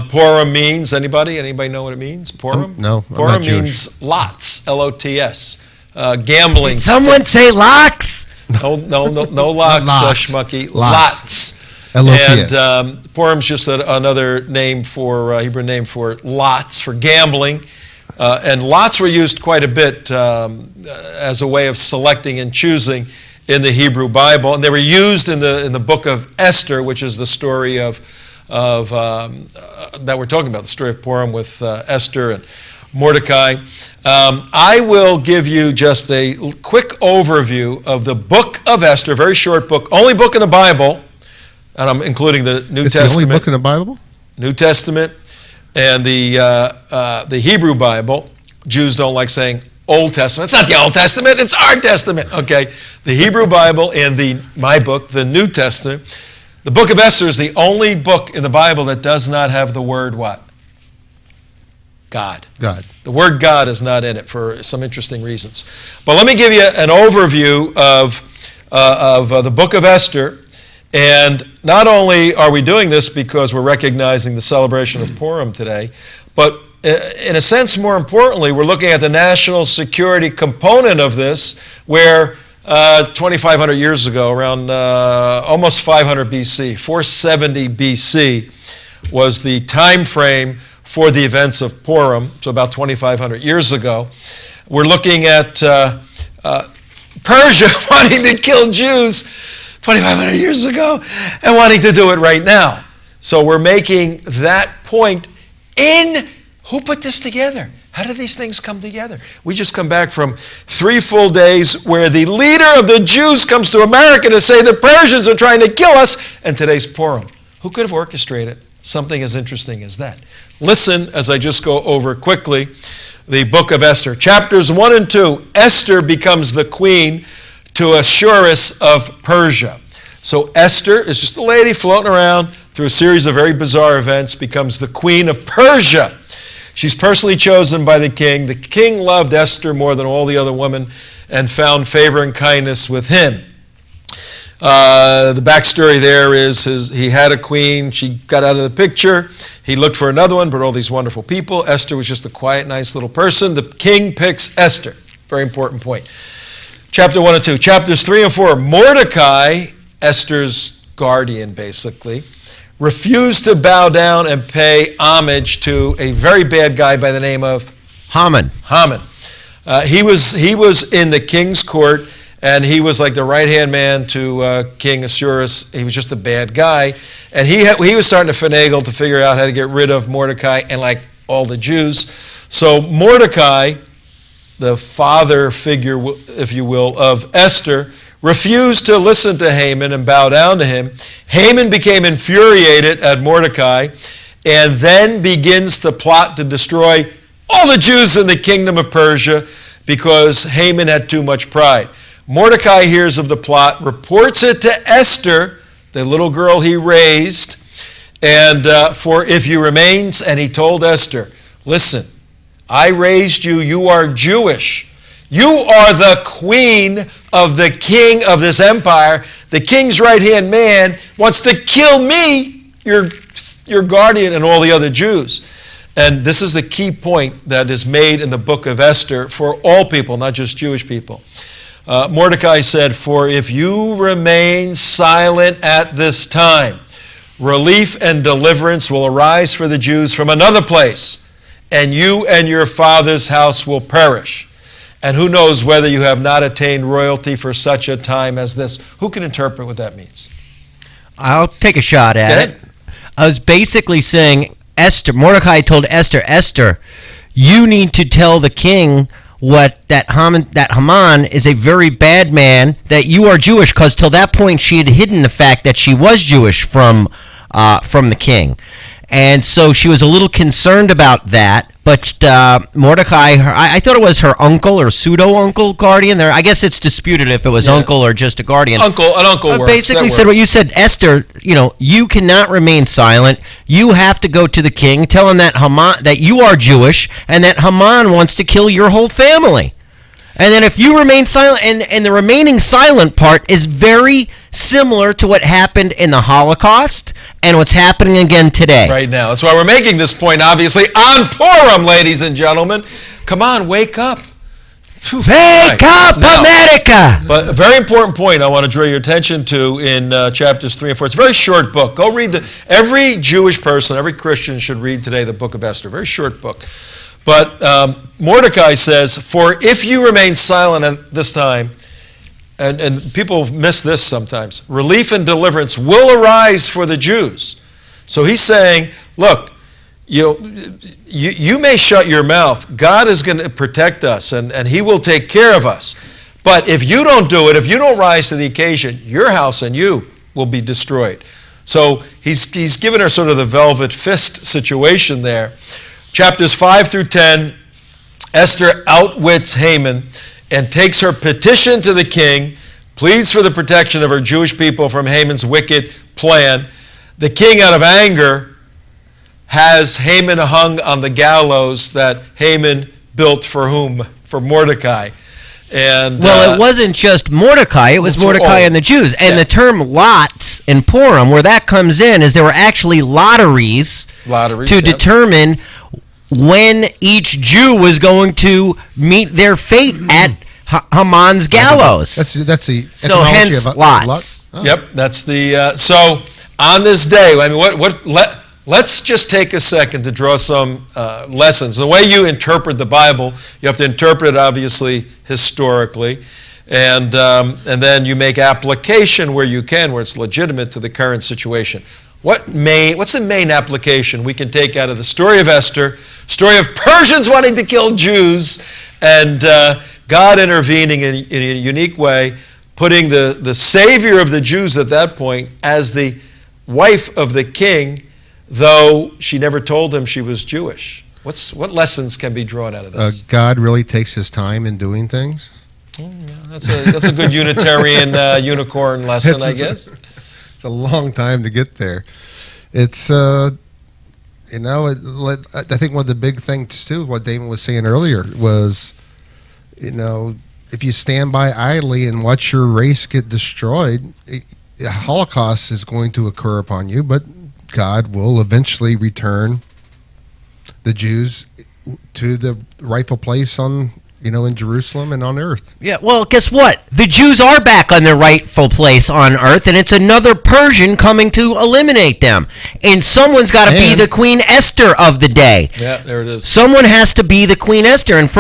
Purim means, anybody know what it means? Purim? No, Purim means lots, L-O-T-S. Gambling. Did someone say locks? No locks, schmucky. Lots. L-O-T-S. And Purim's just another name for, Hebrew name for lots, for gambling. And lots were used quite a bit as a way of selecting and choosing in the Hebrew Bible. And they were used in the book of Esther, which is the story of that we're talking about, the story of Purim with Esther and Mordecai. I will give you just a quick overview of the book of Esther, very short book, only book in the Bible and I'm including the New It's Testament. the only book in the Bible? New Testament and the Hebrew Bible. Jews don't like saying Old Testament. It's not the Old Testament, it's our Testament. Okay, the Hebrew Bible and my book, the New Testament. The book of Esther is the only book in the Bible that does not have the word what? God. God. The word God is not in it for some interesting reasons. But let me give you an overview of the book of Esther. And not only are we doing this because we're recognizing the celebration of Purim today, but in a sense, more importantly, we're looking at the national security component of this, where 2,500 years ago, around almost 500 BC, 470 BC, was the time frame for the events of Purim, so about 2,500 years ago. We're looking at Persia wanting to kill Jews 2,500 years ago and wanting to do it right now. So we're making that point in who put this together? How did these things come together? We just come back from 3 full days where the leader of the Jews comes to America to say the Persians are trying to kill us, and today's Purim. Who could have orchestrated something as interesting as that? Listen as I just go over quickly the book of Esther. Chapters 1 and 2, Esther becomes the queen to Ahasuerus of Persia. So Esther is just a lady floating around through a series of very bizarre events, becomes the queen of Persia. She's personally chosen by the king. The king loved Esther more than all the other women and found favor and kindness with him. The backstory there is he had a queen. She got out of the picture. He looked for another one, but all these wonderful people. Esther was just a quiet, nice little person. The king picks Esther. Very important point. Chapter 1 and 2. Chapters 3 and 4. Mordecai, Esther's guardian, basically, refused to bow down and pay homage to a very bad guy by the name of Haman. He was in the king's court, and he was like the right-hand man to King Ahasuerus. He was just a bad guy, and he was starting to finagle to figure out how to get rid of Mordecai and like all the Jews. So Mordecai, the father figure, if you will, of Esther, refused to listen to Haman and bow down to him. Haman became infuriated at Mordecai and then begins to plot to destroy all the Jews in the kingdom of Persia because Haman had too much pride. Mordecai hears of the plot, reports it to Esther, the little girl he raised, and for if you remains, and he told Esther, listen, I raised you, you are Jewish. You are the queen of the king of this empire. The king's right-hand man wants to kill me, your guardian, and all the other Jews. And this is the key point that is made in the book of Esther for all people, not just Jewish people. Mordecai said, for if you remain silent at this time, relief and deliverance will arise for the Jews from another place, and you and your father's house will perish. And who knows whether you have not attained royalty for such a time as this. Who can interpret what that means? I'll take a shot at it. I was basically saying, Mordecai told Esther, you need to tell the king that Haman is a very bad man, that you are Jewish, because till that point she had hidden the fact that she was Jewish from the king. And so she was a little concerned about that. But Mordecai, I thought it was her uncle or pseudo-uncle guardian. I guess it's disputed if it was uncle or just a guardian. An uncle works. Basically said what you said, Esther, you cannot remain silent. You have to go to the king, tell him that you are Jewish and that Haman wants to kill your whole family. And then if you remain silent, and the remaining silent part is very similar to what happened in the Holocaust and what's happening again today. Right now. That's why we're making this point, obviously, on Purim, ladies and gentlemen. Come on, wake up. Wake up, now, America! But a very important point I want to draw your attention to in chapters 3 and 4. It's a very short book. Go read every Jewish person, every Christian should read today the book of Esther. Very short book. But Mordecai says, for if you remain silent at this time, and people miss this sometimes, relief and deliverance will arise for the Jews. So he's saying, look, you may shut your mouth. God is going to protect us, and he will take care of us. But if you don't do it, if you don't rise to the occasion, your house and you will be destroyed. So he's given her sort of the velvet fist situation there. Chapters 5 through 10, Esther outwits Haman and takes her petition to the king, pleads for the protection of her Jewish people from Haman's wicked plan. The king, out of anger, has Haman hung on the gallows that Haman built for whom? For Mordecai. And it wasn't just Mordecai, it was Mordecai and the Jews. And the term lots in Purim, where that comes in, is there were actually lotteries to determine when each Jew was going to meet their fate at Haman's gallows. That's the so hence of lots. Oh. Yep, that's the so on this day. I mean, let's just take a second to draw some lessons. The way you interpret the Bible, you have to interpret it obviously historically, and then you make application where you can, where it's legitimate to the current situation. What's the main application we can take out of the story of Esther, story of Persians wanting to kill Jews, and God intervening in a unique way, putting the savior of the Jews at that point as the wife of the king, though she never told him she was Jewish? What lessons can be drawn out of this? God really takes his time in doing things. Yeah, that's a good Unitarian unicorn lesson, I guess. It's a long time to get there. It's I think one of the big things too, what Damon was saying earlier, was, if you stand by idly and watch your race get destroyed, a Holocaust is going to occur upon you, but God will eventually return the Jews to the rightful place in Jerusalem and on earth. Yeah, well, guess what? The Jews are back on their rightful place on earth, and it's another Persian coming to eliminate them. And someone's got to be the Queen Esther of the day. Yeah, there it is. Someone has to be the Queen Esther. And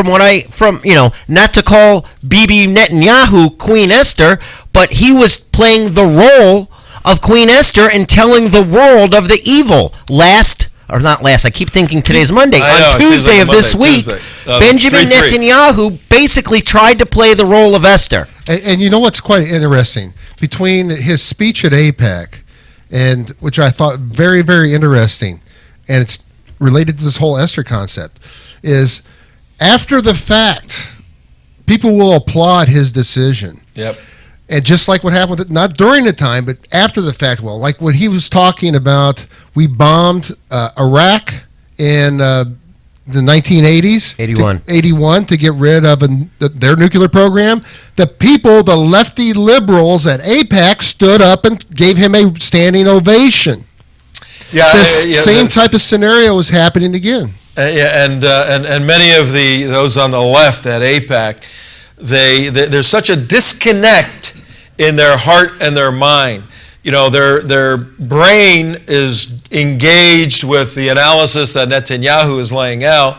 not to call Bibi Netanyahu Queen Esther, but he was playing the role of Queen Esther and telling the world of the evil. I keep thinking today's Monday. On Tuesday of this week, Benjamin Netanyahu basically tried to play the role of Esther. And you know what's quite interesting? Between his speech at AIPAC, and which I thought very, very interesting, and it's related to this whole Esther concept, is after the fact, people will applaud his decision. Yep. And just like what happened, not during the time, but after the fact, like when he was talking about, we bombed Iraq in the 1980s. 81 to get rid of their nuclear program. The people, the lefty liberals at AIPAC, stood up and gave him a standing ovation. Yeah, same type of scenario is happening again. And many of those on the left at AIPAC, there's such a disconnect in their heart and their mind. Their brain is engaged with the analysis that Netanyahu is laying out,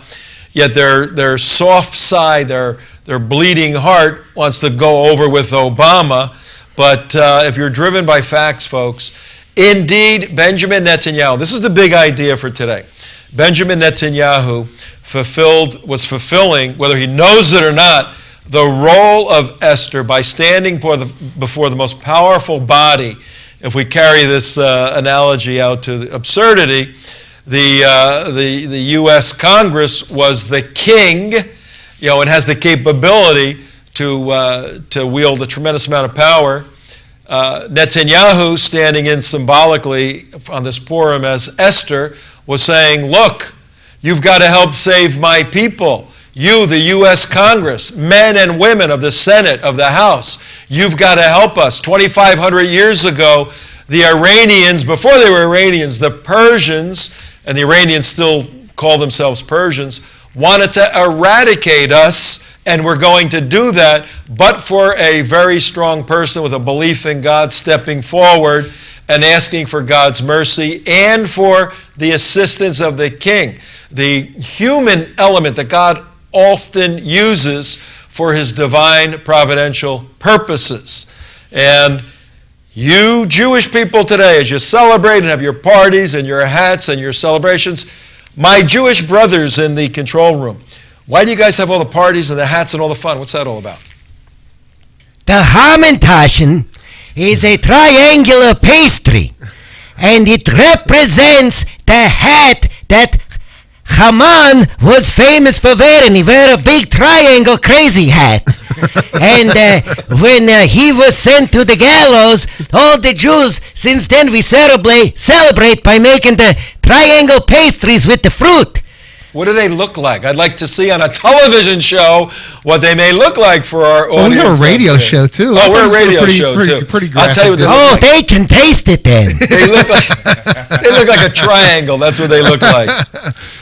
yet their soft side, their bleeding heart wants to go over with Obama. But if you're driven by facts, folks, indeed, Benjamin Netanyahu, this is the big idea for today. Benjamin Netanyahu was fulfilling, whether he knows it or not, the role of Esther by standing before the most powerful body. If we carry this analogy out to the absurdity, the U.S. Congress was the king, and has the capability to wield a tremendous amount of power. Netanyahu, standing in symbolically on this Purim as Esther, was saying, look, you've got to help save my people. You, the U.S. Congress, men and women of the Senate, of the House, you've got to help us. 2,500 years ago, the Iranians, before they were Iranians, the Persians, and the Iranians still call themselves Persians, wanted to eradicate us, and we're going to do that, but for a very strong person with a belief in God stepping forward and asking for God's mercy and for the assistance of the king. The human element that God often uses for his divine providential purposes. And you Jewish people today, as you celebrate and have your parties and your hats and your celebrations, my Jewish brothers in the control room, why do you guys have all the parties and the hats and all the fun? What's that all about? The Hamantaschen is a triangular pastry and it represents the hat that Haman was famous for wearing. He wore a big triangle crazy hat. And when he was sent to the gallows, all the Jews, since then we celebrate by making the triangle pastries with the fruit. What do they look like? I'd like to see on a television show what they may look like for our audience. Oh, we have a radio show too. Oh, we're a radio show too. Pretty I'll tell you what they look like. They can taste it then. They look like a triangle. That's what they look like.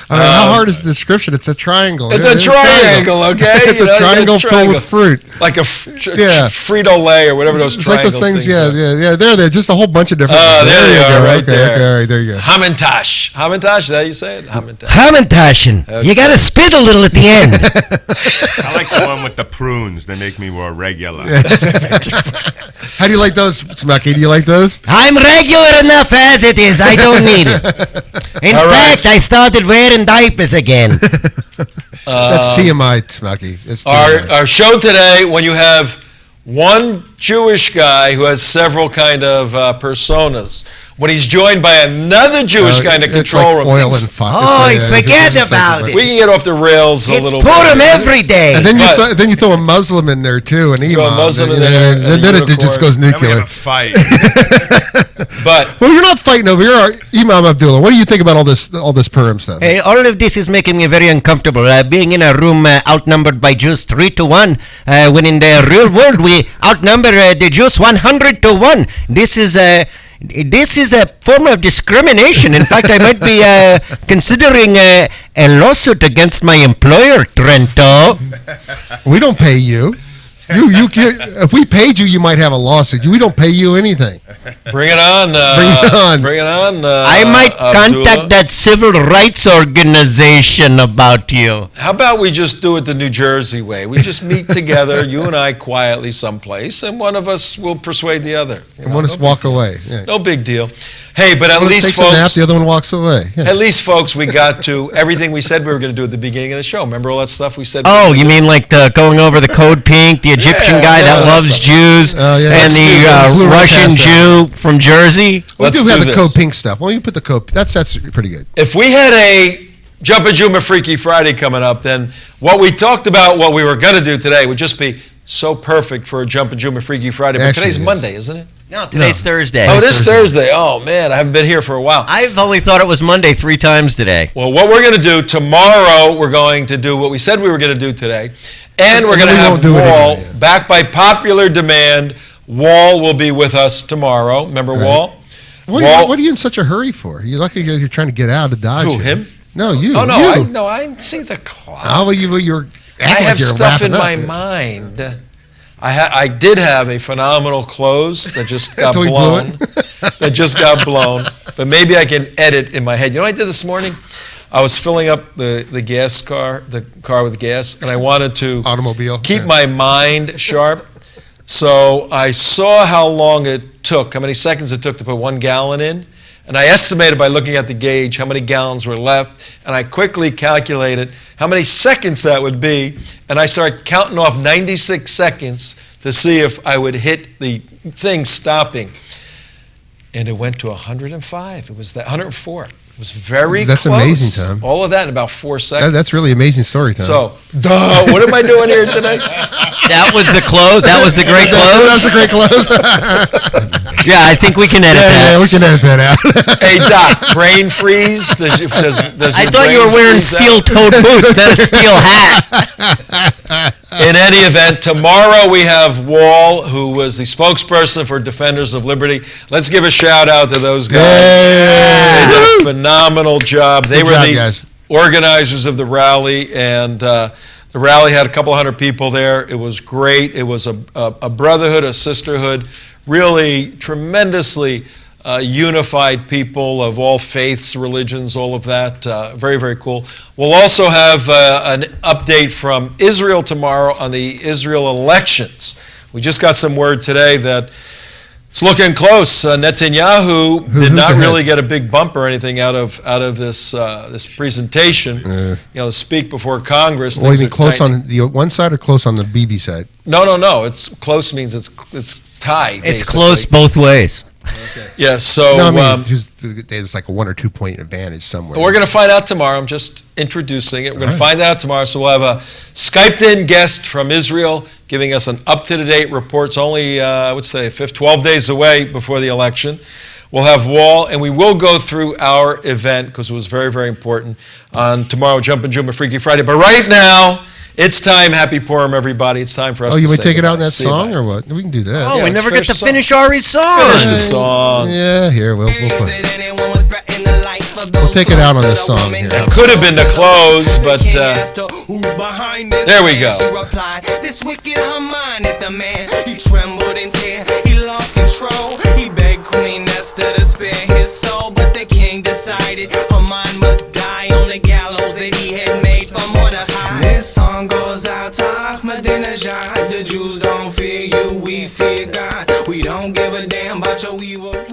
I mean, how hard is the description? It's a triangle. It's a triangle, okay? It's a triangle filled with fruit. Like a Frito-Lay or whatever those it's triangle like those things. are. Yeah. There. Just a whole bunch of different. Oh, there you are, right there. Okay, all right, there you go. Hamantash. Hamantash, is that how you say it? Hamantash. Okay. You gotta spit a little at the end. I like the one with the prunes. They make me more regular. How do you like those, Smacky? Do you like those? I'm regular enough as it is. I don't need it. In fact, I started wearing diapers again. That's TMI, Smacky. It's TMI. Our show today, when you have one Jewish guy who has several kind of personas, when he's joined by another Jewish kind of control room. Oil and fire. Forget about it. We can get off the rails a little bit. It's Purim every day. And then you throw a Muslim in there too, an imam. Throw a Muslim in there, and then it just goes Then we nuclear. have a fight. But well, you're not fighting over here, Imam Abdullah. What do you think about all this Purim stuff? Hey, all of this is making me very uncomfortable. Being in a room outnumbered by Jews 3-1, when in the real world we outnumber the Jews 100-1. This is a form of discrimination. In fact, I might be considering a lawsuit against my employer, Trento. We don't pay you. If we paid you, you might have a lawsuit. We don't pay you anything. bring it on. Bring it on. I might contact that civil rights organization about you. How about we just do it the New Jersey way? We just meet together, you and I, quietly someplace, and one of us will persuade the other. And one of us walk away. Yeah. No big deal. Hey, but at One least, takes a nap, folks, the other one walks away. Yeah. at least, folks, we got to everything we said we were going to do at the beginning of the show. Remember all that stuff we said? Oh, you mean like going over the code pink, the Egyptian guy that loves Jews, and the Russian Jew from Jersey? We do have the code pink stuff. Well, you put the code. That's pretty good. If we had a Jumpin' Juma Freaky Friday coming up, then what we talked about, what we were going to do today, would just be so perfect for a Jumpin' Juma Freaky Friday. But today's Monday, isn't it? No, today's Thursday. Oh, it is Thursday. Oh, man, I haven't been here for a while. I've only thought it was Monday 3 times today. Well, what we're going to do tomorrow, we're going to do what we said we were going to do today. And we're going to have Wall, back by popular demand. Wall will be with us tomorrow. Remember Wall? What are you in such a hurry for? You're lucky you're trying to get out of Dodge. Who, him? No, you. Oh, no, you. I see the clock. Oh, well, you're I have stuff in my mind. I did have a phenomenal close that just got blown. That just got blown. But maybe I can edit in my head. You know what I did this morning? I was filling up the car with gas, and I wanted to keep my mind sharp. So I saw how long it took, how many seconds it took to put 1 gallon in. And I estimated by looking at the gauge how many gallons were left, and I quickly calculated how many seconds that would be, and I started counting off 96 seconds to see if I would hit the thing stopping. And it went to 105. It was 104. It was very close. That's amazing, Tom. All of that in about 4 seconds. That's really amazing story, Tom. So, what am I doing here today? That was the close. That was the great close. That's a great close. Yeah, I think we can edit that. Yeah, we can edit that out. Hey, Doc, brain freeze? Does I thought you were wearing steel-toed boots, not a steel hat. In any event, tomorrow we have Wall, who was the spokesperson for Defenders of Liberty. Let's give a shout out to those guys. They did a phenomenal job. They were the organizers of the rally, and the rally had a couple hundred people there. It was great. It was a brotherhood, a sisterhood, really tremendously unified people of all faiths, religions, all of that. Very, very cool. We'll also have an update from Israel tomorrow on the Israel elections. We just got some word today that it's looking close. Netanyahu did not really get a big bump or anything out of this presentation. To speak before Congress. Well, you mean close on the one side or close on the Bibi side? No. It's close means it's tied. It's close both ways. Yeah, so No, I mean, there's like a 1 or 2 point advantage somewhere. we're going to find out tomorrow. I'm just introducing it. We're going to find out tomorrow. So we'll have a Skyped-in guest from Israel giving us an up-to-date report. It's only, what's today, 12 days away before the election. We'll have Wall, and we will go through our event because it was very, very important on tomorrow, Jumpin' Juma Freaky Friday. But right now, it's time. Happy Purim, everybody. It's time for us to you say may take it out in goodbye. that See you, song bye. or what? We can do that. Oh, Yeah, we let's never get finish to the song. finish Ari's song. Finish the song. Yeah, here, we'll play. We'll take it out on this song here. It could have been the close, but there we go. She replied, this wicked Haman is the man. He trembled in terror, he lost control. He begged Queen Esther to spare his soul, but the king decided Haman must die on the gallows that he had made for Mordecai. This song goes out to Ahmadinejad. The Jews don't fear you, we fear God. We don't give a damn about your evil plan.